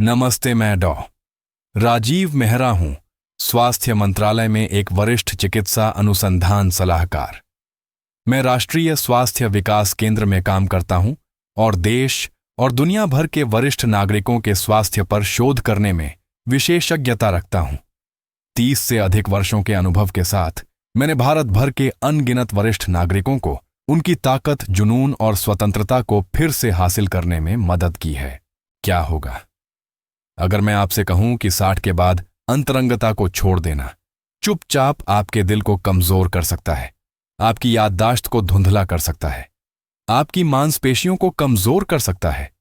नमस्ते, मैं डॉ. राजीव मेहरा हूं, स्वास्थ्य मंत्रालय में एक वरिष्ठ चिकित्सा अनुसंधान सलाहकार। मैं राष्ट्रीय स्वास्थ्य विकास केंद्र में काम करता हूं और देश और दुनिया भर के वरिष्ठ नागरिकों के स्वास्थ्य पर शोध करने में विशेषज्ञता रखता हूं। 30 से अधिक वर्षों के अनुभव के साथ मैंने भारत भर के अनगिनत वरिष्ठ नागरिकों को उनकी ताकत, जुनून और स्वतंत्रता को फिर से हासिल करने में मदद की है। क्या होगा अगर मैं आपसे कहूं कि 60 के बाद अंतरंगता को छोड़ देना चुपचाप आपके दिल को कमजोर कर सकता है, आपकी याददाश्त को धुंधला कर सकता है, आपकी मांसपेशियों को कमजोर कर सकता है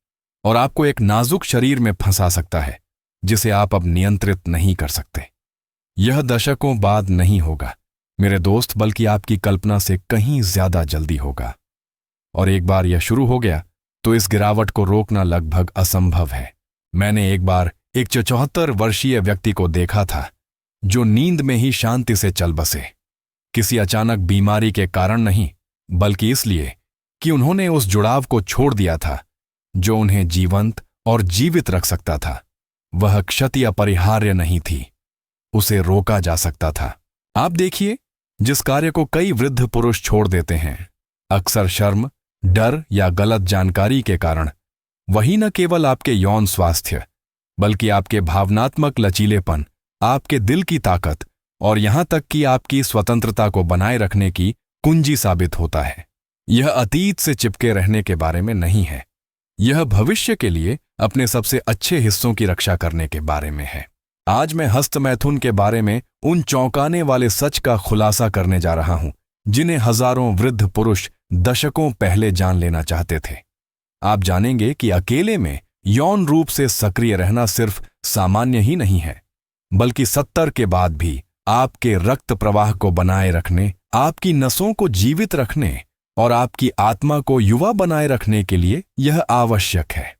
और आपको एक नाजुक शरीर में फंसा सकता है जिसे आप अब नियंत्रित नहीं कर सकते। यह दशकों बाद नहीं होगा मेरे दोस्त, बल्कि आपकी कल्पना से कहीं ज्यादा जल्दी होगा। और एक बार यह शुरू हो गया तो इस गिरावट को रोकना लगभग असंभव है। मैंने एक बार एक 74 वर्षीय व्यक्ति को देखा था जो नींद में ही शांति से चल बसे, किसी अचानक बीमारी के कारण नहीं, बल्कि इसलिए कि उन्होंने उस जुड़ाव को छोड़ दिया था जो उन्हें जीवंत और जीवित रख सकता था। वह क्षति अपरिहार्य नहीं थी, उसे रोका जा सकता था। आप देखिए, जिस कार्य को कई वृद्ध पुरुष छोड़ देते हैं, अक्सर शर्म, डर या गलत जानकारी के कारण, वही न केवल आपके यौन स्वास्थ्य बल्कि आपके भावनात्मक लचीलेपन, आपके दिल की ताकत और यहां तक कि आपकी स्वतंत्रता को बनाए रखने की कुंजी साबित होता है। यह अतीत से चिपके रहने के बारे में नहीं है, यह भविष्य के लिए अपने सबसे अच्छे हिस्सों की रक्षा करने के बारे में है। आज मैं हस्तमैथुन के बारे में उन चौंकाने वाले सच का खुलासा करने जा रहा हूं जिन्हें हजारों वृद्ध पुरुष दशकों पहले जान लेना चाहते थे। आप जानेंगे कि अकेले में यौन रूप से सक्रिय रहना सिर्फ सामान्य ही नहीं है, बल्कि 70 के बाद भी आपके रक्त प्रवाह को बनाए रखने, आपकी नसों को जीवित रखने और आपकी आत्मा को युवा बनाए रखने के लिए यह आवश्यक है।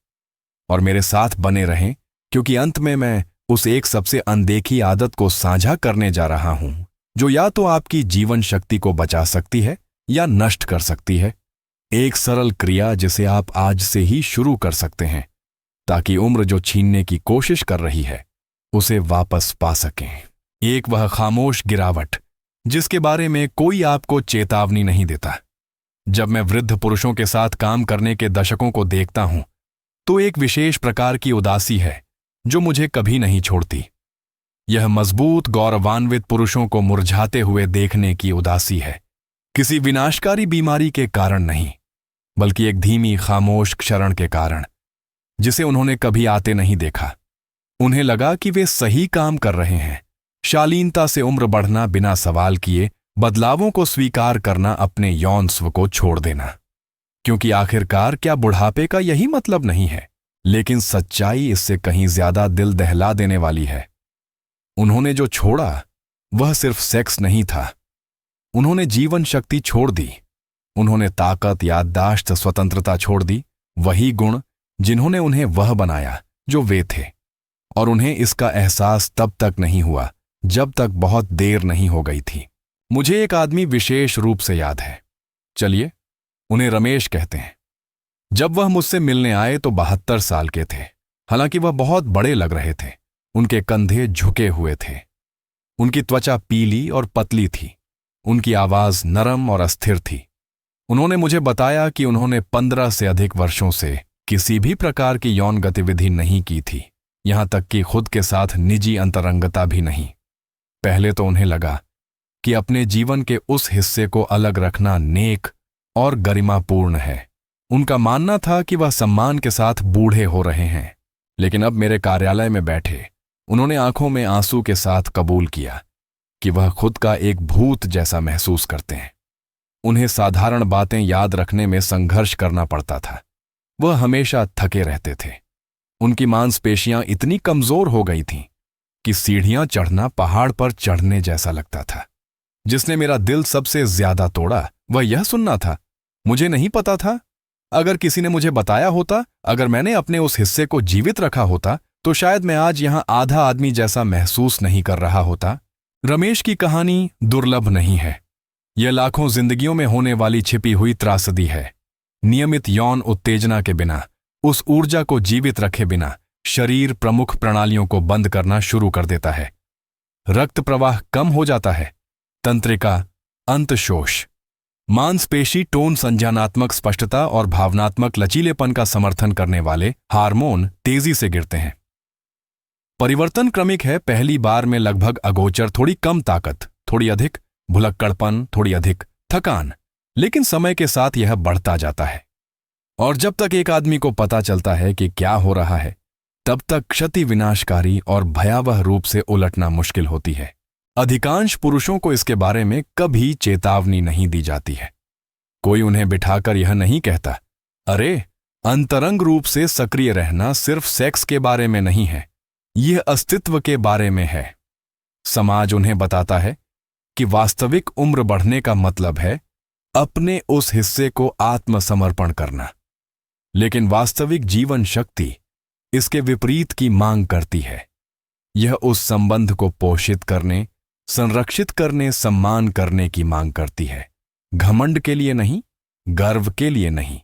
और मेरे साथ बने रहें, क्योंकि अंत में मैं उस एक सबसे अनदेखी आदत को साझा करने जा रहा हूं जो या तो आपकी जीवन शक्ति को बचा सकती है या नष्ट कर सकती है। एक सरल क्रिया जिसे आप आज से ही शुरू कर सकते हैं ताकि उम्र जो छीनने की कोशिश कर रही है उसे वापस पा सकें। एक वह खामोश गिरावट जिसके बारे में कोई आपको चेतावनी नहीं देता। जब मैं वृद्ध पुरुषों के साथ काम करने के दशकों को देखता हूं तो एक विशेष प्रकार की उदासी है जो मुझे कभी नहीं छोड़ती। यह मजबूत, गौरवान्वित पुरुषों को मुरझाते हुए देखने की उदासी है, किसी विनाशकारी बीमारी के कारण नहीं, बल्कि एक धीमी, खामोश क्षरण के कारण जिसे उन्होंने कभी आते नहीं देखा। उन्हें लगा कि वे सही काम कर रहे हैं, शालीनता से उम्र बढ़ना, बिना सवाल किए बदलावों को स्वीकार करना, अपने यौन स्व को छोड़ देना। क्योंकि आखिरकार क्या बुढ़ापे का यही मतलब नहीं है? लेकिन सच्चाई इससे कहीं ज्यादा दिल दहला देने वाली है। उन्होंने जो छोड़ा वह सिर्फ सेक्स नहीं था, उन्होंने जीवन शक्ति छोड़ दी, उन्होंने ताकत, याददाश्त, स्वतंत्रता छोड़ दी, वही गुण जिन्होंने उन्हें वह बनाया जो वे थे। और उन्हें इसका एहसास तब तक नहीं हुआ जब तक बहुत देर नहीं हो गई थी। मुझे एक आदमी विशेष रूप से याद है। चलिए, उन्हें रमेश कहते हैं। जब वह मुझसे मिलने आए तो 72 साल के थे। हालांकि वह बहुत बड़े लग रहे थे। उनके कंधे झुके हुए थे, उनकी त्वचा पीली और पतली थी, उनकी आवाज नरम और अस्थिर थी। उन्होंने मुझे बताया कि उन्होंने 15 से अधिक वर्षों से किसी भी प्रकार की यौन गतिविधि नहीं की थी, यहां तक कि खुद के साथ निजी अंतरंगता भी नहीं। पहले तो उन्हें लगा कि अपने जीवन के उस हिस्से को अलग रखना नेक और गरिमापूर्ण है। उनका मानना था कि वह सम्मान के साथ बूढ़े हो रहे हैं। लेकिन अब मेरे कार्यालय में बैठे उन्होंने आंखों में आंसू के साथ कबूल किया कि वह खुद का एक भूत जैसा महसूस करते हैं। उन्हें साधारण बातें याद रखने में संघर्ष करना पड़ता था। वह हमेशा थके रहते थे। उनकी मांसपेशियां इतनी कमजोर हो गई थीं कि सीढ़ियां चढ़ना पहाड़ पर चढ़ने जैसा लगता था। जिसने मेरा दिल सबसे ज्यादा तोड़ा वह यह सुनना था। मुझे नहीं पता था। अगर किसी ने मुझे बताया होता, अगर मैंने अपने उस हिस्से को जीवित रखा होता, तो शायद मैं आज यहां आधा आदमी जैसा महसूस नहीं कर रहा होता। रमेश की कहानी दुर्लभ नहीं है। यह लाखों जिंदगियों में होने वाली छिपी हुई त्रासदी है। नियमित यौन उत्तेजना के बिना, उस ऊर्जा को जीवित रखे बिना, शरीर प्रमुख प्रणालियों को बंद करना शुरू कर देता है। रक्त प्रवाह कम हो जाता है। तंत्रिका अंतशोष, मांसपेशी टोन, संज्ञानात्मक स्पष्टता और भावनात्मक लचीलेपन का समर्थन करने वाले हार्मोन तेजी से गिरते हैं। परिवर्तन क्रमिक है। पहली बार में लगभग अगोचर, थोड़ी कम ताकत, थोड़ी अधिक भुलक्कड़पन, थोड़ी अधिक थकान, लेकिन समय के साथ यह बढ़ता जाता है। और जब तक एक आदमी को पता चलता है कि क्या हो रहा है, तब तक क्षति विनाशकारी और भयावह रूप से उलटना मुश्किल होती है। अधिकांश पुरुषों को इसके बारे में कभी चेतावनी नहीं दी जाती है। कोई उन्हें बिठाकर यह नहीं कहता, अरे, अंतरंग रूप से सक्रिय रहना सिर्फ सेक्स के बारे में नहीं है, यह अस्तित्व के बारे में है। समाज उन्हें बताता है कि वास्तविक उम्र बढ़ने का मतलब है अपने उस हिस्से को आत्मसमर्पण करना, लेकिन वास्तविक जीवन शक्ति इसके विपरीत की मांग करती है। यह उस संबंध को पोषित करने, संरक्षित करने, सम्मान करने की मांग करती है। घमंड के लिए नहीं, गर्व के लिए नहीं,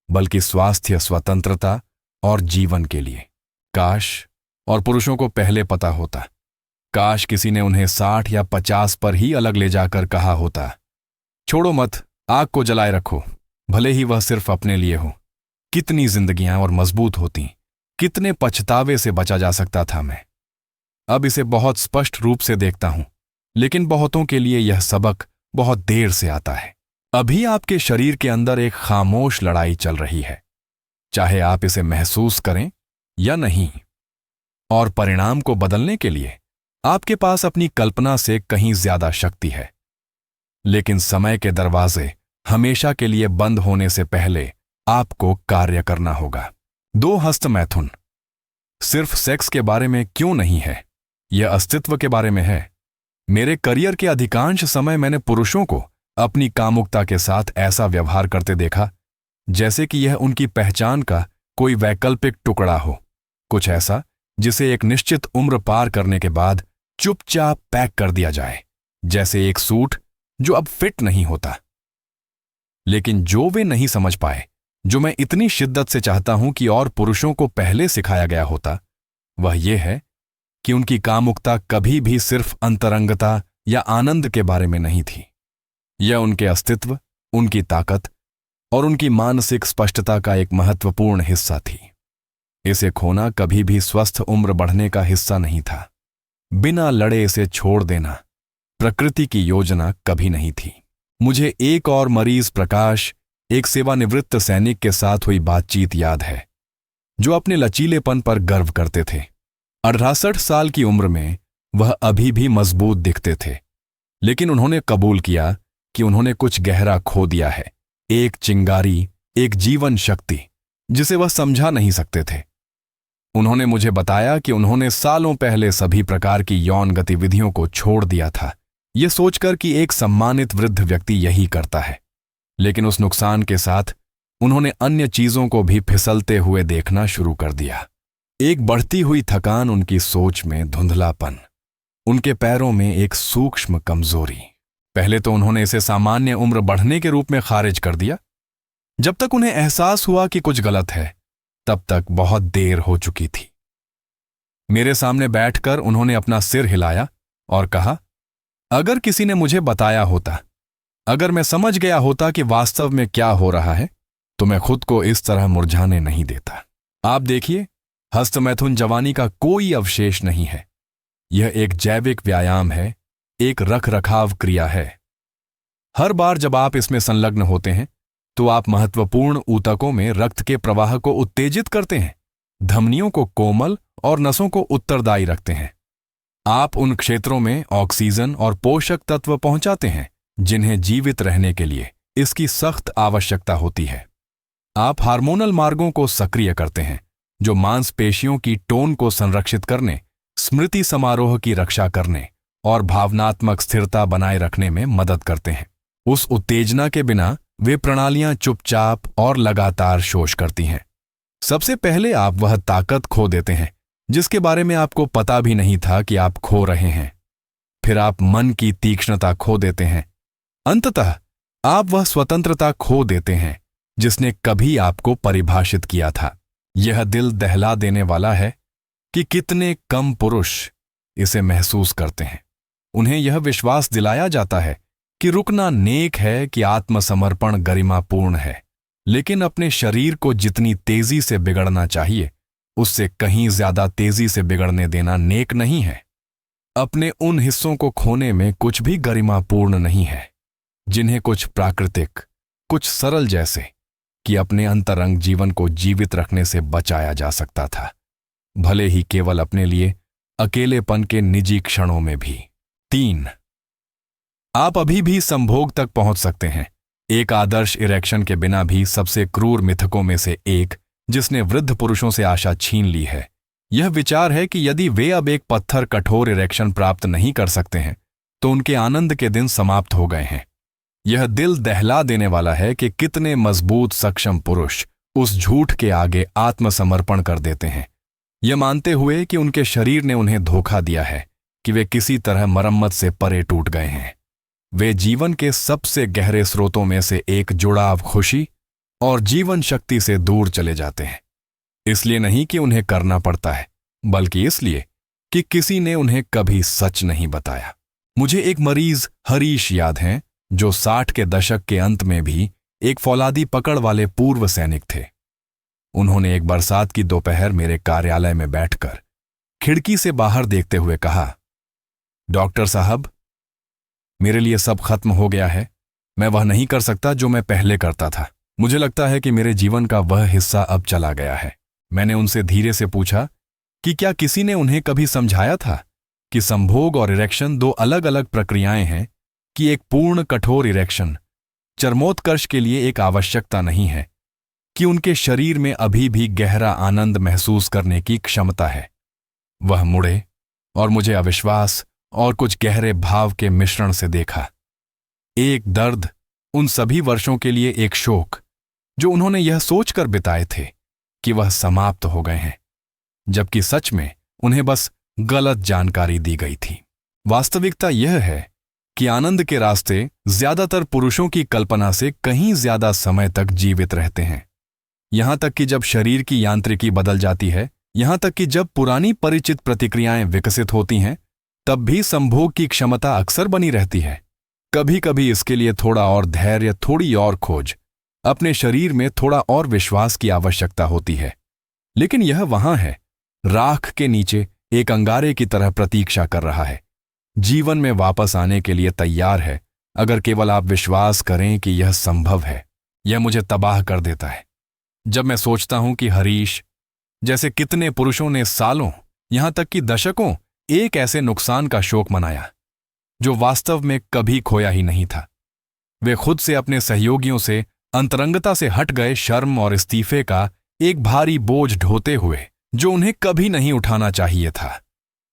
बल्कि स्वास्थ्य, स्वतंत्रता और जीवन के लिए। काश और पुरुषों को पहले पता होता। काश किसी ने उन्हें 60 या 50 पर ही अलग ले जाकर कहा होता, छोड़ो मत, आग को जलाए रखो, भले ही वह सिर्फ अपने लिए हो। कितनी जिंदगियां और मजबूत होती, कितने पछतावे से बचा जा सकता था मैं। अब इसे बहुत स्पष्ट रूप से देखता हूं, लेकिन बहुतों के लिए यह सबक बहुत देर से आता है। अभी आपके शरीर के अंदर एक खामोश लड़ाई चल रही है, चाहे आप इसे महसूस करें या नहीं। और परिणाम को बदलने के लिए आपके पास अपनी कल्पना से कहीं ज्यादा शक्ति है। लेकिन समय के दरवाजे हमेशा के लिए बंद होने से पहले आपको कार्य करना होगा। 2 हस्त मैथुन सिर्फ सेक्स के बारे में क्यों नहीं है, यह अस्तित्व के बारे में है। मेरे करियर के अधिकांश समय मैंने पुरुषों को अपनी कामुकता के साथ ऐसा व्यवहार करते देखा जैसे कि यह उनकी पहचान का कोई वैकल्पिक टुकड़ा हो, कुछ ऐसा जिसे एक निश्चित उम्र पार करने के बाद चुपचाप पैक कर दिया जाए, जैसे एक सूट जो अब फिट नहीं होता। लेकिन जो वे नहीं समझ पाए, जो मैं इतनी शिद्दत से चाहता हूं कि और पुरुषों को पहले सिखाया गया होता, वह यह है कि उनकी कामुकता कभी भी सिर्फ अंतरंगता या आनंद के बारे में नहीं थी। यह उनके अस्तित्व, उनकी ताकत और उनकी मानसिक स्पष्टता का एक महत्वपूर्ण हिस्सा थी। इसे खोना कभी भी स्वस्थ उम्र बढ़ने का हिस्सा नहीं था। बिना लड़े इसे छोड़ देना प्रकृति की योजना कभी नहीं थी। मुझे एक और मरीज प्रकाश, एक सेवानिवृत्त सैनिक के साथ हुई बातचीत याद है, जो अपने लचीलेपन पर गर्व करते थे। 68 साल की उम्र में वह अभी भी मजबूत दिखते थे, लेकिन उन्होंने कबूल किया कि उन्होंने कुछ गहरा खो दिया है, एक चिंगारी, एक जीवन शक्ति जिसे वह समझा नहीं सकते थे। उन्होंने मुझे बताया कि उन्होंने सालों पहले सभी प्रकार की यौन गतिविधियों को छोड़ दिया था, ये सोचकर कि एक सम्मानित वृद्ध व्यक्ति यही करता है। लेकिन उस नुकसान के साथ उन्होंने अन्य चीजों को भी फिसलते हुए देखना शुरू कर दिया। एक बढ़ती हुई थकान, उनकी सोच में धुंधलापन, उनके पैरों में एक सूक्ष्म कमजोरी। पहले तो उन्होंने इसे सामान्य उम्र बढ़ने के रूप में खारिज कर दिया। जब तक उन्हें एहसास हुआ कि कुछ गलत है, तब तक बहुत देर हो चुकी थी। मेरे सामने बैठकर उन्होंने अपना सिर हिलाया और कहा, अगर किसी ने मुझे बताया होता, अगर मैं समझ गया होता कि वास्तव में क्या हो रहा है, तो मैं खुद को इस तरह मुरझाने नहीं देता। आप देखिए, हस्तमैथुन जवानी का कोई अवशेष नहीं है। यह एक जैविक व्यायाम है, एक रखरखाव क्रिया है। हर बार जब आप इसमें संलग्न होते हैं, तो आप महत्वपूर्ण ऊतकों में रक्त के प्रवाह को उत्तेजित करते हैं, धमनियों को कोमल और नसों को उत्तरदायी रखते हैं। आप उन क्षेत्रों में ऑक्सीजन और पोषक तत्व पहुंचाते हैं जिन्हें जीवित रहने के लिए इसकी सख्त आवश्यकता होती है। आप हार्मोनल मार्गों को सक्रिय करते हैं, जो मांसपेशियों की टोन को संरक्षित करने, स्मृति समारोह की रक्षा करने और भावनात्मक स्थिरता बनाए रखने में मदद करते हैं। उस उत्तेजना के बिना वे प्रणालियां चुपचाप और लगातार शोष करती हैं। सबसे पहले आप वह ताकत खो देते हैं जिसके बारे में आपको पता भी नहीं था कि आप खो रहे हैं। फिर आप मन की तीक्ष्णता खो देते हैं। अंततः आप वह स्वतंत्रता खो देते हैं जिसने कभी आपको परिभाषित किया था। यह दिल दहला देने वाला है, कि कितने कम पुरुष इसे महसूस करते हैं। उन्हें यह विश्वास दिलाया जाता है कि रुकना नेक है, कि आत्मसमर्पण गरिमापूर्ण है, लेकिन अपने शरीर को जितनी तेजी से बिगड़ना चाहिए उससे कहीं ज्यादा तेजी से बिगड़ने देना नेक नहीं है। अपने उन हिस्सों को खोने में कुछ भी गरिमापूर्ण नहीं है जिन्हें कुछ प्राकृतिक, कुछ सरल जैसे कि अपने अंतरंग जीवन को जीवित रखने से बचाया जा सकता था, भले ही केवल अपने लिए अकेलेपन के निजी क्षणों में भी। 3, आप अभी भी संभोग तक पहुंच सकते हैं। एक आदर्श इरेक्शन के बिना भी सबसे क्रूर मिथकों में से एक जिसने वृद्ध पुरुषों से आशा छीन ली है, यह विचार है कि यदि वे अब एक पत्थर कठोर इरेक्शन प्राप्त नहीं कर सकते हैं तो उनके आनंद के दिन समाप्त हो गए हैं। यह दिल दहला देने वाला है कि कितने मजबूत सक्षम पुरुष उस झूठ के आगे आत्मसमर्पण कर देते हैं, यह मानते हुए कि उनके शरीर ने उन्हें धोखा दिया है, कि वे किसी तरह मरम्मत से परे टूट गए हैं। वे जीवन के सबसे गहरे स्रोतों में से एक जुड़ाव, खुशी और जीवन शक्ति से दूर चले जाते हैं। इसलिए नहीं कि उन्हें करना पड़ता है, बल्कि इसलिए कि किसी ने उन्हें कभी सच नहीं बताया। मुझे एक मरीज हरीश याद हैं जो 60 के दशक के अंत में भी एक फौलादी पकड़ वाले पूर्व सैनिक थे। उन्होंने एक बरसात की दोपहर मेरे कार्यालय में बैठकर खिड़की से बाहर देखते हुए कहा, डॉक्टर साहब, मेरे लिए सब खत्म हो गया है। मैं वह नहीं कर सकता जो मैं पहले करता था। मुझे लगता है कि मेरे जीवन का वह हिस्सा अब चला गया है। मैंने उनसे धीरे से पूछा कि क्या किसी ने उन्हें कभी समझाया था कि संभोग और इरेक्शन दो अलग अलग प्रक्रियाएं हैं, कि एक पूर्ण कठोर इरेक्शन चरमोत्कर्ष के लिए एक आवश्यकता नहीं है, कि उनके शरीर में अभी भी गहरा आनंद महसूस करने की क्षमता है। वह मुड़े और मुझे अविश्वास और कुछ गहरे भाव के मिश्रण से देखा। एक दर्द, उन सभी वर्षों के लिए एक शोक जो उन्होंने यह सोचकर बिताए थे कि वह समाप्त हो गए हैं, जबकि सच में उन्हें बस गलत जानकारी दी गई थी। वास्तविकता यह है कि आनंद के रास्ते ज्यादातर पुरुषों की कल्पना से कहीं ज्यादा समय तक जीवित रहते हैं। यहां तक कि जब शरीर की यांत्रिकी बदल जाती है, यहां तक कि जब पुरानी परिचित प्रतिक्रियाएं विकसित होती हैं, तब भी संभोग की क्षमता अक्सर बनी रहती है। कभी कभी इसके लिए थोड़ा और धैर्य, थोड़ी और खोज, अपने शरीर में थोड़ा और विश्वास की आवश्यकता होती है। लेकिन यह वहां है, राख के नीचे एक अंगारे की तरह प्रतीक्षा कर रहा है, जीवन में वापस आने के लिए तैयार है, अगर केवल आप विश्वास करें कि यह संभव है। यह मुझे तबाह कर देता है जब मैं सोचता हूं कि हरीश जैसे कितने पुरुषों ने सालों, यहां तक कि दशकों, एक ऐसे नुकसान का शोक मनाया जो वास्तव में कभी खोया ही नहीं था। वे खुद से, अपने सहयोगियों से, अंतरंगता से हट गए, शर्म और इस्तीफे का एक भारी बोझ ढोते हुए जो उन्हें कभी नहीं उठाना चाहिए था।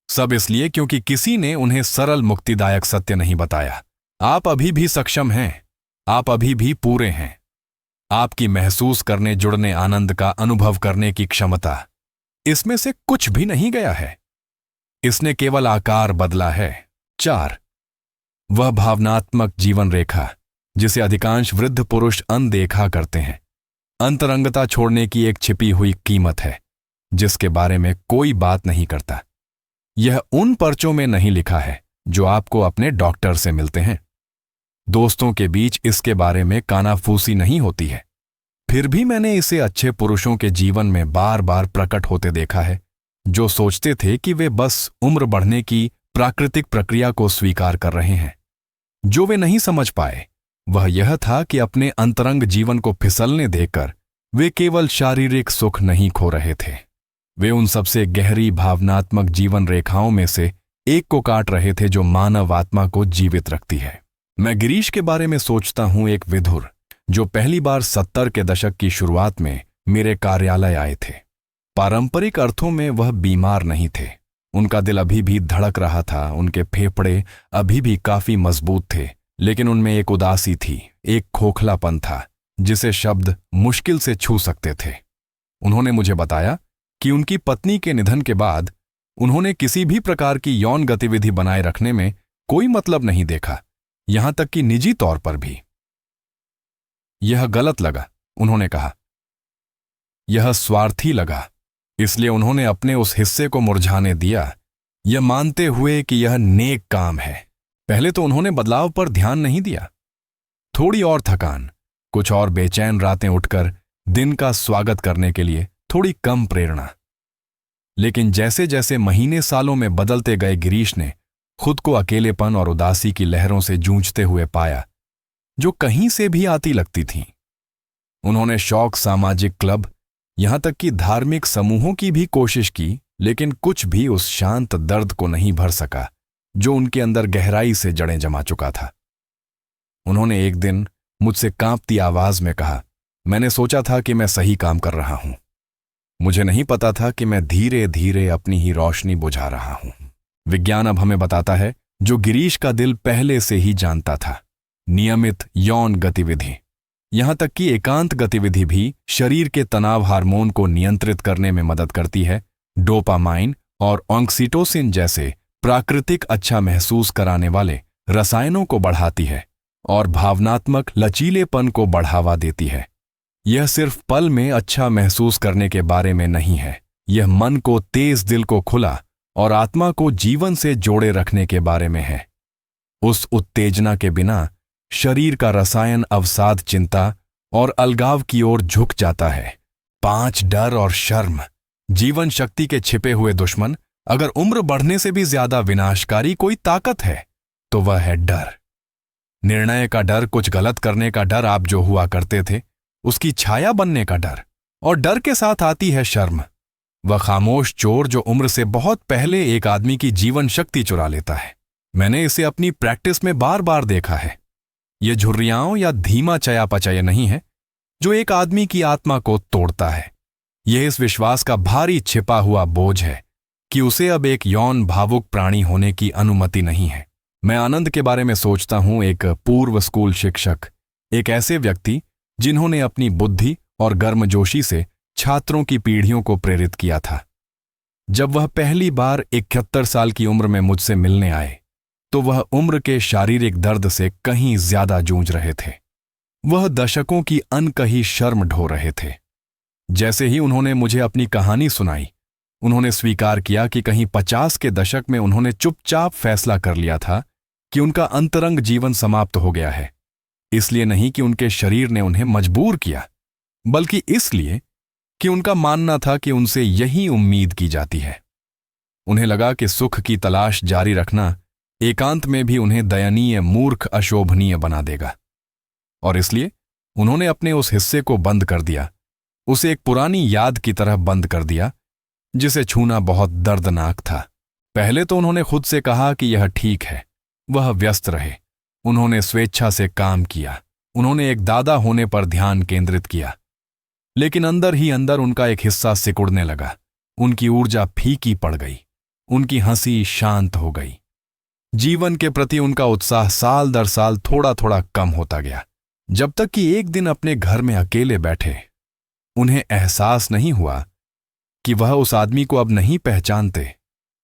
सब इसलिए क्योंकि किसी ने उन्हें सरल मुक्तिदायक सत्य नहीं बताया। आप अभी भी सक्षम हैं, आप अभी भी पूरे हैं। आपकी महसूस करने, जुड़ने, आनंद का अनुभव करने की क्षमता, इसमें से कुछ भी नहीं गया है, इसने केवल आकार बदला है। 4, वह भावनात्मक जीवन रेखा जिसे अधिकांश वृद्ध पुरुष अनदेखा करते हैं, अंतरंगता छोड़ने की एक छिपी हुई कीमत है जिसके बारे में कोई बात नहीं करता। यह उन पर्चों में नहीं लिखा है जो आपको अपने डॉक्टर से मिलते हैं। दोस्तों के बीच इसके बारे में कानाफूसी नहीं होती है। फिर भी मैंने इसे अच्छे पुरुषों के जीवन में बार बार प्रकट होते देखा है जो सोचते थे कि वे बस उम्र बढ़ने की प्राकृतिक प्रक्रिया को स्वीकार कर रहे हैं। जो वे नहीं समझ पाए वह यह था कि अपने अंतरंग जीवन को फिसलने देकर वे केवल शारीरिक सुख नहीं खो रहे थे, वे उन सबसे गहरी भावनात्मक जीवन रेखाओं में से एक को काट रहे थे जो मानव आत्मा को जीवित रखती है। मैं गिरीश के बारे में सोचता हूं, एक विधुर जो पहली बार 70 के दशक की शुरुआत में मेरे कार्यालय आए थे। पारंपरिक अर्थों में वह बीमार नहीं थे, उनका दिल अभी भी धड़क रहा था, उनके फेफड़े अभी भी काफी मजबूत थे, लेकिन उनमें एक उदासी थी, एक खोखलापन था जिसे शब्द मुश्किल से छू सकते थे। उन्होंने मुझे बताया कि उनकी पत्नी के निधन के बाद उन्होंने किसी भी प्रकार की यौन गतिविधि बनाए रखने में कोई मतलब नहीं देखा, यहां तक कि निजी तौर पर भी। यह गलत लगा, उन्होंने कहा, यह स्वार्थी लगा। इसलिए उन्होंने अपने उस हिस्से को मुरझाने दिया, यह मानते हुए कि यह नेक काम है। पहले तो उन्होंने बदलाव पर ध्यान नहीं दिया। थोड़ी और थकान, कुछ और बेचैन रातें उठकर दिन का स्वागत करने के लिए थोड़ी कम प्रेरणा। लेकिन जैसे जैसे महीने सालों में बदलते गए, गिरीश ने खुद को अकेलेपन और उदासी की लहरों से जूझते हुए पाया, जो कहीं से भी आती लगती थीं। उन्होंने शौक, सामाजिक क्लब, यहां तक कि धार्मिक समूहों की भी कोशिश की, लेकिन कुछ भी उस शांत दर्द को नहीं भर सका जो उनके अंदर गहराई से जड़ें जमा चुका था। उन्होंने एक दिन मुझसे कांपती आवाज में कहा, मैंने सोचा था कि मैं सही काम कर रहा हूं। मुझे नहीं पता था कि मैं धीरे धीरे अपनी ही रोशनी बुझा रहा हूं। विज्ञान अब हमें बताता है, जो गिरीश का दिल पहले से ही जानता था, नियमित यौन गतिविधि, यहां तक कि एकांत गतिविधि भी शरीर के तनाव हार्मोन को नियंत्रित करने में मदद करती है। डोपामाइन और ऑक्सीटोसिन जैसे प्राकृतिक अच्छा महसूस कराने वाले रसायनों को बढ़ाती है और भावनात्मक लचीलेपन को बढ़ावा देती है। यह सिर्फ पल में अच्छा महसूस करने के बारे में नहीं है, यह मन को तेज, दिल को खुला और आत्मा को जीवन से जोड़े रखने के बारे में है। उस उत्तेजना के बिना शरीर का रसायन अवसाद, चिंता और अलगाव की ओर झुक जाता है। 5 डर और शर्म, जीवन शक्ति के छिपे हुए दुश्मन। अगर उम्र बढ़ने से भी ज्यादा विनाशकारी कोई ताकत है तो वह है डर। निर्णय का डर, कुछ गलत करने का डर, आप जो हुआ करते थे उसकी छाया बनने का डर। और डर के साथ आती है शर्म, वह खामोश चोर जो उम्र से बहुत पहले एक आदमी की जीवन शक्ति चुरा लेता है। मैंने इसे अपनी प्रैक्टिस में बार बार देखा है। यह झुर्रियाओं या धीमा चयापचय नहीं है जो एक आदमी की आत्मा को तोड़ता है। यह इस विश्वास का भारी छिपा हुआ बोझ है कि उसे अब एक यौन भावुक प्राणी होने की अनुमति नहीं है। मैं आनंद के बारे में सोचता हूं, एक पूर्व स्कूल शिक्षक, एक ऐसे व्यक्ति जिन्होंने अपनी बुद्धि और गर्मजोशी से छात्रों की पीढ़ियों को प्रेरित किया था। जब वह पहली बार 71 साल की उम्र में मुझसे मिलने आए तो वह उम्र के शारीरिक दर्द से कहीं ज्यादा जूझ रहे थे। वह दशकों की अनकही शर्म ढो रहे थे। जैसे ही उन्होंने मुझे अपनी कहानी सुनाई, उन्होंने स्वीकार किया कि कहीं 50 के दशक में उन्होंने चुपचाप फैसला कर लिया था कि उनका अंतरंग जीवन समाप्त हो गया है। इसलिए नहीं कि उनके शरीर ने उन्हें मजबूर किया, बल्कि इसलिए कि उनका मानना था कि उनसे यही उम्मीद की जाती है। उन्हें लगा कि सुख की तलाश जारी रखना एकांत में भी उन्हें दयनीय, मूर्ख, अशोभनीय बना देगा। और इसलिए उन्होंने अपने उस हिस्से को बंद कर दिया, उसे एक पुरानी याद की तरह बंद कर दिया जिसे छूना बहुत दर्दनाक था। पहले तो उन्होंने खुद से कहा कि यह ठीक है, वह व्यस्त रहे। उन्होंने स्वेच्छा से काम किया, उन्होंने एक दादा होने पर ध्यान केंद्रित किया। लेकिन अंदर ही अंदर उनका एक हिस्सा सिकुड़ने लगा। उनकी ऊर्जा फीकी पड़ गई, उनकी हंसी शांत हो गई। जीवन के प्रति उनका उत्साह साल दर साल थोड़ा थोड़ा कम होता गया, जब तक कि एक दिन अपने घर में अकेले बैठे उन्हें एहसास नहीं हुआ कि वह उस आदमी को अब नहीं पहचानते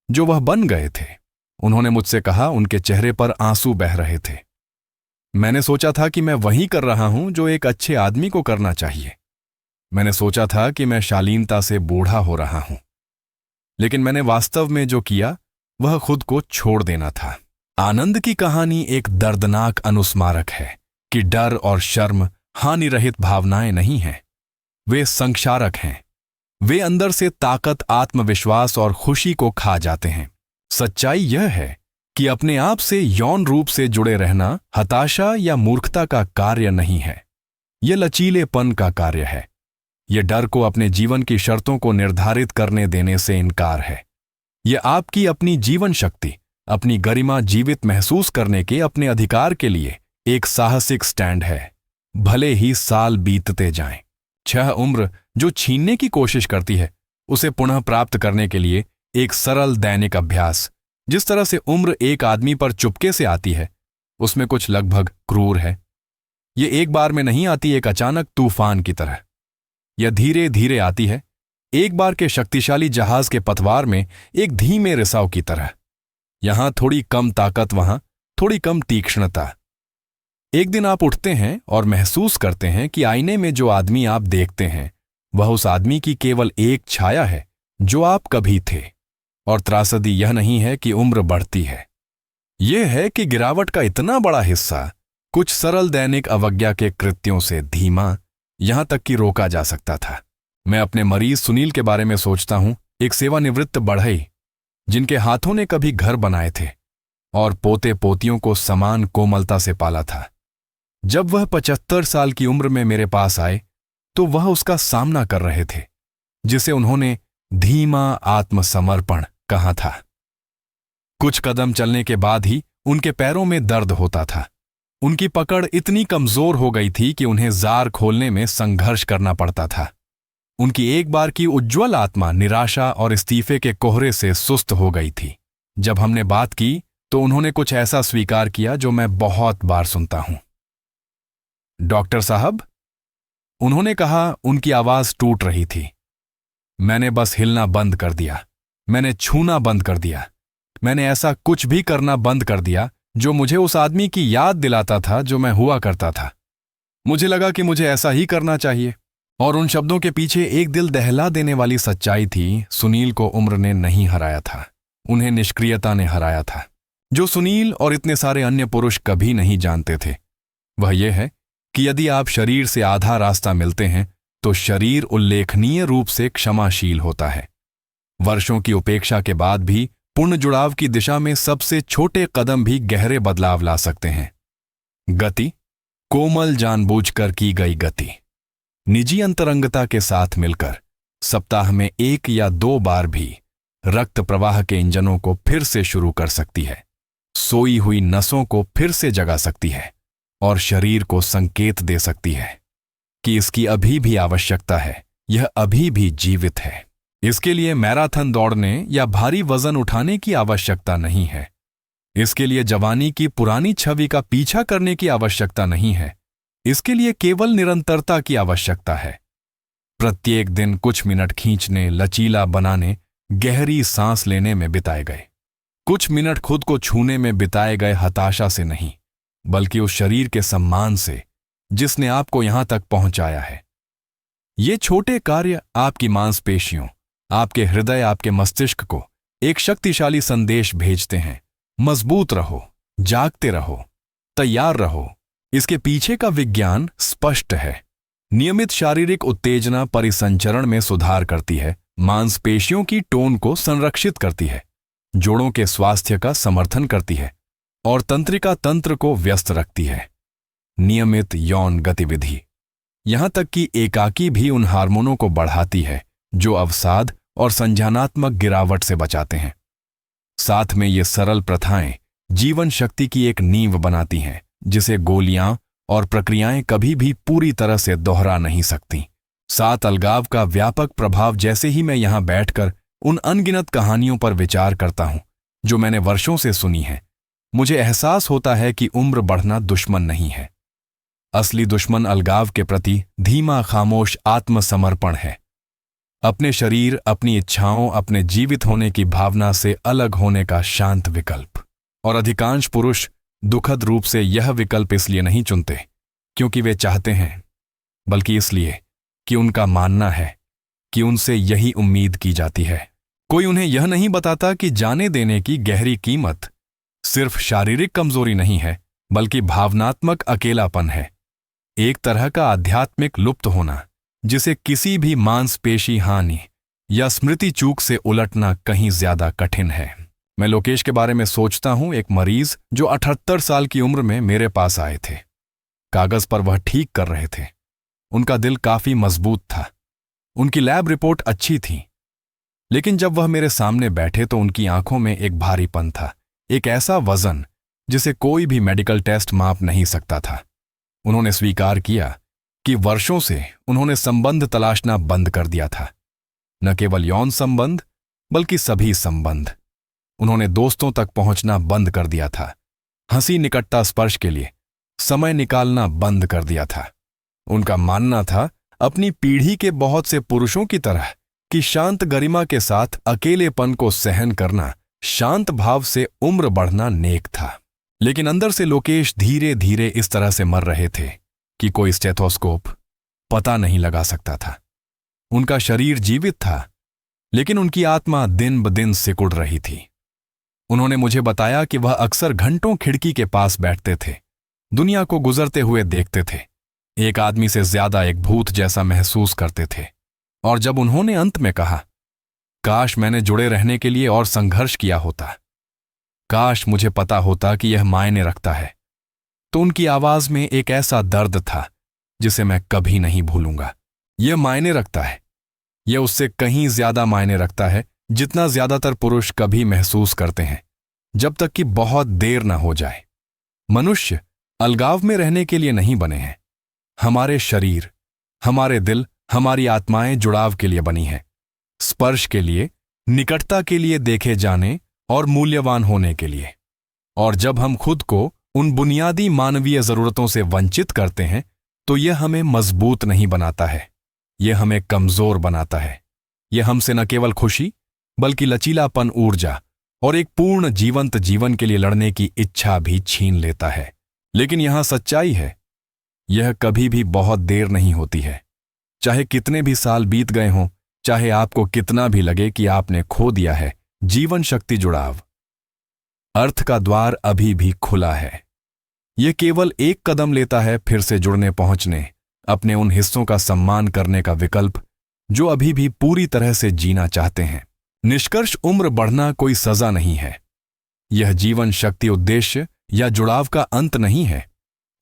जो वह बन गए थे। उन्होंने मुझसे कहा, उनके चेहरे पर आंसू बह रहे थे। मैंने सोचा था कि मैं वही कर रहा हूं जो एक अच्छे आदमी को करना चाहिए। मैंने सोचा था कि मैं शालीनता से बूढ़ा हो रहा हूं, लेकिन मैंने वास्तव में जो किया वह खुद को छोड़ देना था। आनंद की कहानी एक दर्दनाक अनुस्मारक है कि डर और शर्म हानि रहित भावनाएं नहीं हैं, वे संक्षारक हैं। वे अंदर से ताकत, आत्मविश्वास और खुशी को खा जाते हैं। सच्चाई यह है कि अपने आप से यौन रूप से जुड़े रहना हताशा या मूर्खता का कार्य नहीं है, यह लचीलेपन का कार्य है। यह डर को अपने जीवन की शर्तों को निर्धारित करने देने से इनकार है। यह आपकी अपनी जीवन शक्ति, अपनी गरिमा जीवित महसूस करने के अपने अधिकार के लिए एक साहसिक स्टैंड है, भले ही साल बीतते जाएं। 6 उम्र जो छीनने की कोशिश करती है, उसे पुनः प्राप्त करने के लिए एक सरल दैनिक अभ्यास। जिस तरह से उम्र एक आदमी पर चुपके से आती है, उसमें कुछ लगभग क्रूर है। यह एक बार में नहीं आती एक अचानक तूफान की तरह। यह धीरे धीरे आती है, एक बार के शक्तिशाली जहाज के पतवार में एक धीमे रिसाव की तरह। यहां थोड़ी कम ताकत, वहां थोड़ी कम तीक्ष्णता। एक दिन आप उठते हैं और महसूस करते हैं कि आईने में जो आदमी आप देखते हैं वह उस आदमी की केवल एक छाया है जो आप कभी थे। और त्रासदी यह नहीं है कि उम्र बढ़ती है, यह है कि गिरावट का इतना बड़ा हिस्सा कुछ सरल दैनिक अवज्ञा के कृत्यों से धीमा, यहां तक कि रोका जा सकता था। मैं अपने मरीज सुनील के बारे में सोचता हूं, एक सेवानिवृत्त बढ़ई जिनके हाथों ने कभी घर बनाए थे और पोते पोतियों को समान कोमलता से पाला था। जब वह 75 साल की उम्र में मेरे पास आए तो वह उसका सामना कर रहे थे जिसे उन्होंने धीमा आत्मसमर्पण कहा था। कुछ कदम चलने के बाद ही उनके पैरों में दर्द होता था। उनकी पकड़ इतनी कमजोर हो गई थी कि उन्हें जार खोलने में संघर्ष करना पड़ता था। उनकी एक बार की उज्ज्वल आत्मा निराशा और इस्तीफे के कोहरे से सुस्त हो गई थी। जब हमने बात की तो उन्होंने कुछ ऐसा स्वीकार किया जो मैं बहुत बार सुनता हूं। डॉक्टर साहब, उन्होंने कहा, उनकी आवाज टूट रही थी। मैंने बस हिलना बंद कर दिया, मैंने छूना बंद कर दिया, मैंने ऐसा कुछ भी करना बंद कर दिया जो मुझे उस आदमी की याद दिलाता था जो मैं हुआ करता था। मुझे लगा कि मुझे ऐसा ही करना चाहिए। और उन शब्दों के पीछे एक दिल दहला देने वाली सच्चाई थी। सुनील को उम्र ने नहीं हराया था, उन्हें निष्क्रियता ने हराया था। जो सुनील और इतने सारे अन्य पुरुष कभी नहीं जानते थे वह यह है कि यदि आप शरीर से आधा रास्ता मिलते हैं तो शरीर उल्लेखनीय रूप से क्षमाशील होता है। वर्षों की उपेक्षा के बाद भी पूर्ण जुड़ाव की दिशा में सबसे छोटे कदम भी गहरे बदलाव ला सकते हैं। गति, कोमल जानबूझकर की गई गति, निजी अंतरंगता के साथ मिलकर सप्ताह में 1 या 2 बार भी रक्त प्रवाह के इंजनों को फिर से शुरू कर सकती है, सोई हुई नसों को फिर से जगा सकती है और शरीर को संकेत दे सकती है कि इसकी अभी भी आवश्यकता है, यह अभी भी जीवित है। इसके लिए मैराथन दौड़ने या भारी वजन उठाने की आवश्यकता नहीं है। इसके लिए जवानी की पुरानी छवि का पीछा करने की आवश्यकता नहीं है। इसके लिए केवल निरंतरता की आवश्यकता है। प्रत्येक दिन कुछ मिनट खींचने, लचीला बनाने, गहरी सांस लेने में बिताए गए, कुछ मिनट खुद को छूने में बिताए गए हताशा से नहीं, बल्कि उस शरीर के सम्मान से जिसने आपको यहां तक पहुंचाया है। ये छोटे कार्य आपकी मांसपेशियों, आपके हृदय, आपके मस्तिष्क को एक शक्तिशाली संदेश भेजते हैं। मजबूत रहो, जागते रहो, तैयार रहो। इसके पीछे का विज्ञान स्पष्ट है। नियमित शारीरिक उत्तेजना परिसंचरण में सुधार करती है, मांसपेशियों की टोन को संरक्षित करती है, जोड़ों के स्वास्थ्य का समर्थन करती है और तंत्रिका तंत्र को व्यस्त रखती है। नियमित यौन गतिविधि, यहां तक कि एकाकी भी उन हार्मोनों को बढ़ाती है जो अवसाद और संज्ञानात्मक गिरावट से बचाते हैं। साथ में ये सरल प्रथाएं जीवन शक्ति की एक नींव बनाती हैं जिसे गोलियां और प्रक्रियाएं कभी भी पूरी तरह से दोहरा नहीं सकती। सात अलगाव का व्यापक प्रभाव, जैसे ही मैं यहां बैठकर उन अनगिनत कहानियों पर विचार करता हूं जो मैंने वर्षों से सुनी हैं, मुझे एहसास होता है कि उम्र बढ़ना दुश्मन नहीं है। असली दुश्मन अलगाव के प्रति धीमा खामोश आत्मसमर्पण है। अपने शरीर, अपनी इच्छाओं, अपने जीवित होने की भावना से अलग होने का शांत विकल्प। और अधिकांश पुरुष दुखद रूप से यह विकल्प इसलिए नहीं चुनते क्योंकि वे चाहते हैं, बल्कि इसलिए कि उनका मानना है कि उनसे यही उम्मीद की जाती है। कोई उन्हें यह नहीं बताता कि जाने देने की गहरी कीमत सिर्फ शारीरिक कमजोरी नहीं है, बल्कि भावनात्मक अकेलापन है, एक तरह का आध्यात्मिक लुप्त होना जिसे किसी भी मांसपेशी हानि या स्मृति चूक से उलटना कहीं ज्यादा कठिन है। मैं लोकेश के बारे में सोचता हूं, एक मरीज जो 78 साल की उम्र में मेरे पास आए थे। कागज पर वह ठीक कर रहे थे। उनका दिल काफी मजबूत था, उनकी लैब रिपोर्ट अच्छी थी, लेकिन जब वह मेरे सामने बैठे तो उनकी आंखों में एक भारीपन था, एक ऐसा वजन जिसे कोई भी मेडिकल टेस्ट माप नहीं सकता था। उन्होंने स्वीकार किया कि वर्षों से उन्होंने संबंध तलाशना बंद कर दिया था, न केवल यौन संबंध बल्कि सभी संबंध। उन्होंने दोस्तों तक पहुंचना बंद कर दिया था, हंसी निकटता स्पर्श के लिए समय निकालना बंद कर दिया था। उनका मानना था, अपनी पीढ़ी के बहुत से पुरुषों की तरह, कि शांत गरिमा के साथ अकेलेपन को सहन करना, शांत भाव से उम्र बढ़ना नेक था। लेकिन अंदर से लोकेश धीरे धीरे इस तरह से मर रहे थे कि कोई स्टेथोस्कोप पता नहीं लगा सकता था। उनका शरीर जीवित था, लेकिन उनकी आत्मा दिन ब दिन सिकुड़ रही थी। उन्होंने मुझे बताया कि वह अक्सर घंटों खिड़की के पास बैठते थे, दुनिया को गुजरते हुए देखते थे, एक आदमी से ज्यादा एक भूत जैसा महसूस करते थे। और जब उन्होंने अंत में कहा, काश मैंने जुड़े रहने के लिए और संघर्ष किया होता, काश मुझे पता होता कि यह मायने रखता है, तो उनकी आवाज में एक ऐसा दर्द था जिसे मैं कभी नहीं भूलूंगा। यह मायने रखता है, यह उससे कहीं ज्यादा मायने रखता है जितना ज्यादातर पुरुष कभी महसूस करते हैं, जब तक कि बहुत देर न हो जाए। मनुष्य अलगाव में रहने के लिए नहीं बने हैं। हमारे शरीर, हमारे दिल, हमारी आत्माएं जुड़ाव के लिए बनी हैं, स्पर्श के लिए, निकटता के लिए, देखे जाने और मूल्यवान होने के लिए। और जब हम खुद को उन बुनियादी मानवीय जरूरतों से वंचित करते हैं तो यह हमें मजबूत नहीं बनाता है, यह हमें कमजोर बनाता है। यह हमसे न केवल खुशी बल्कि लचीलापन, ऊर्जा और एक पूर्ण जीवंत जीवन के लिए लड़ने की इच्छा भी छीन लेता है। लेकिन यहां सच्चाई है, यह कभी भी बहुत देर नहीं होती है। चाहे कितने भी साल बीत गए हों, चाहे आपको कितना भी लगे कि आपने खो दिया है, जीवन शक्ति जुड़ाव, अर्थ का द्वार अभी भी खुला है। यह केवल एक कदम लेता है फिर से जुड़ने पहुंचने, अपने उन हिस्सों का सम्मान करने का विकल्प जो अभी भी पूरी तरह से जीना चाहते हैं। निष्कर्ष, उम्र बढ़ना कोई सजा नहीं है। यह जीवन शक्ति उद्देश्य या जुड़ाव का अंत नहीं है।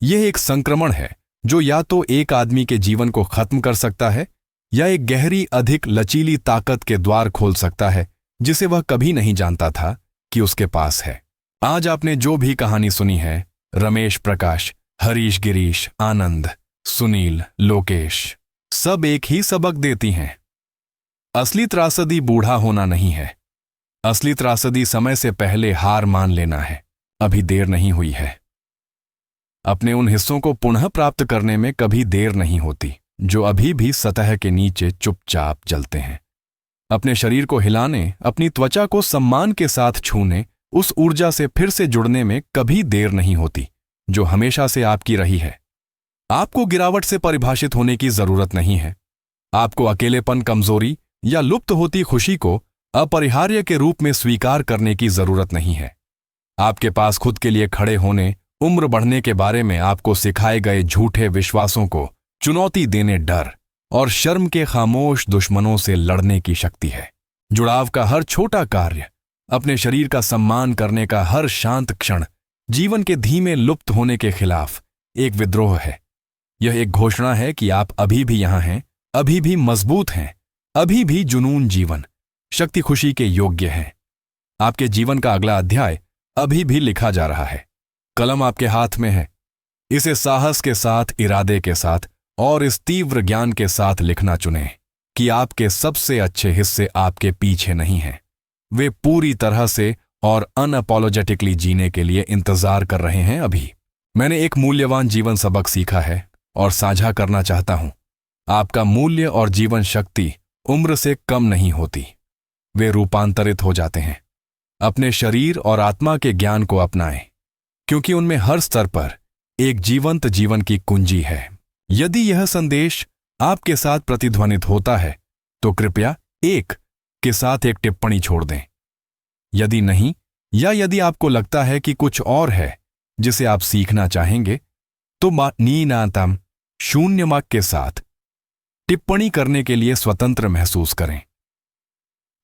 यह एक संक्रमण है जो या तो एक आदमी के जीवन को खत्म कर सकता है या एक गहरी, अधिक लचीली ताकत के द्वार खोल सकता है जिसे वह कभी नहीं जानता था कि उसके पास है। आज आपने जो भी कहानी सुनी है, रमेश, प्रकाश, हरीश, गिरीश, आनंद, सुनील, लोकेश, सब एक ही सबक देती हैं। असली त्रासदी बूढ़ा होना नहीं है, असली त्रासदी समय से पहले हार मान लेना है। अभी देर नहीं हुई है। अपने उन हिस्सों को पुनः प्राप्त करने में कभी देर नहीं होती जो अभी भी सतह के नीचे चुपचाप जलते हैं। अपने शरीर को हिलाने, अपनी त्वचा को सम्मान के साथ छूने, उस ऊर्जा से फिर से जुड़ने में कभी देर नहीं होती जो हमेशा से आपकी रही है। आपको गिरावट से परिभाषित होने की जरूरत नहीं है। आपको अकेलेपन, कमजोरी या लुप्त होती खुशी को अपरिहार्य के रूप में स्वीकार करने की जरूरत नहीं है। आपके पास खुद के लिए खड़े होने, उम्र बढ़ने के बारे में आपको सिखाए गए झूठे विश्वासों को चुनौती देने, डर और शर्म के खामोश दुश्मनों से लड़ने की शक्ति है। जुड़ाव का हर छोटा कार्य, अपने शरीर का सम्मान करने का हर शांत क्षण, जीवन के धीमे लुप्त होने के खिलाफ एक विद्रोह है। यह एक घोषणा है कि आप अभी भी यहां हैं, अभी भी मजबूत हैं, अभी भी जुनून, जीवन, शक्ति, खुशी के योग्य हैं। आपके जीवन का अगला अध्याय अभी भी लिखा जा रहा है। कलम आपके हाथ में है। इसे साहस के साथ, इरादे के साथ और इस तीव्र ज्ञान के साथ लिखना चुनें कि आपके सबसे अच्छे हिस्से आपके पीछे नहीं हैं। वे पूरी तरह से और अनअपोलोजेटिकली जीने के लिए इंतजार कर रहे हैं। अभी मैंने एक मूल्यवान जीवन सबक सीखा है और साझा करना चाहता हूं। आपका मूल्य और जीवन शक्ति उम्र से कम नहीं होती, वे रूपांतरित हो जाते हैं। अपने शरीर और आत्मा के ज्ञान को अपनाएं, क्योंकि उनमें हर स्तर पर एक जीवंत जीवन की कुंजी है। यदि यह संदेश आपके साथ प्रतिध्वनित होता है तो कृपया एक के साथ एक टिप्पणी छोड़ दें। यदि नहीं, या यदि आपको लगता है कि कुछ और है जिसे आप सीखना चाहेंगे, तो नीनातम शून्यमार्क के साथ टिप्पणी करने के लिए स्वतंत्र महसूस करें।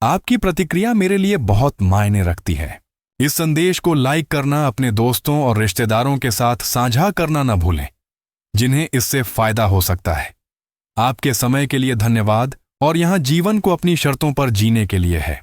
आपकी प्रतिक्रिया मेरे लिए बहुत मायने रखती है। इस संदेश को लाइक करना, अपने दोस्तों और रिश्तेदारों के साथ साझा करना न भूलें जिन्हें इससे फायदा हो सकता है। आपके समय के लिए धन्यवाद और यहां जीवन को अपनी शर्तों पर जीने के लिए है।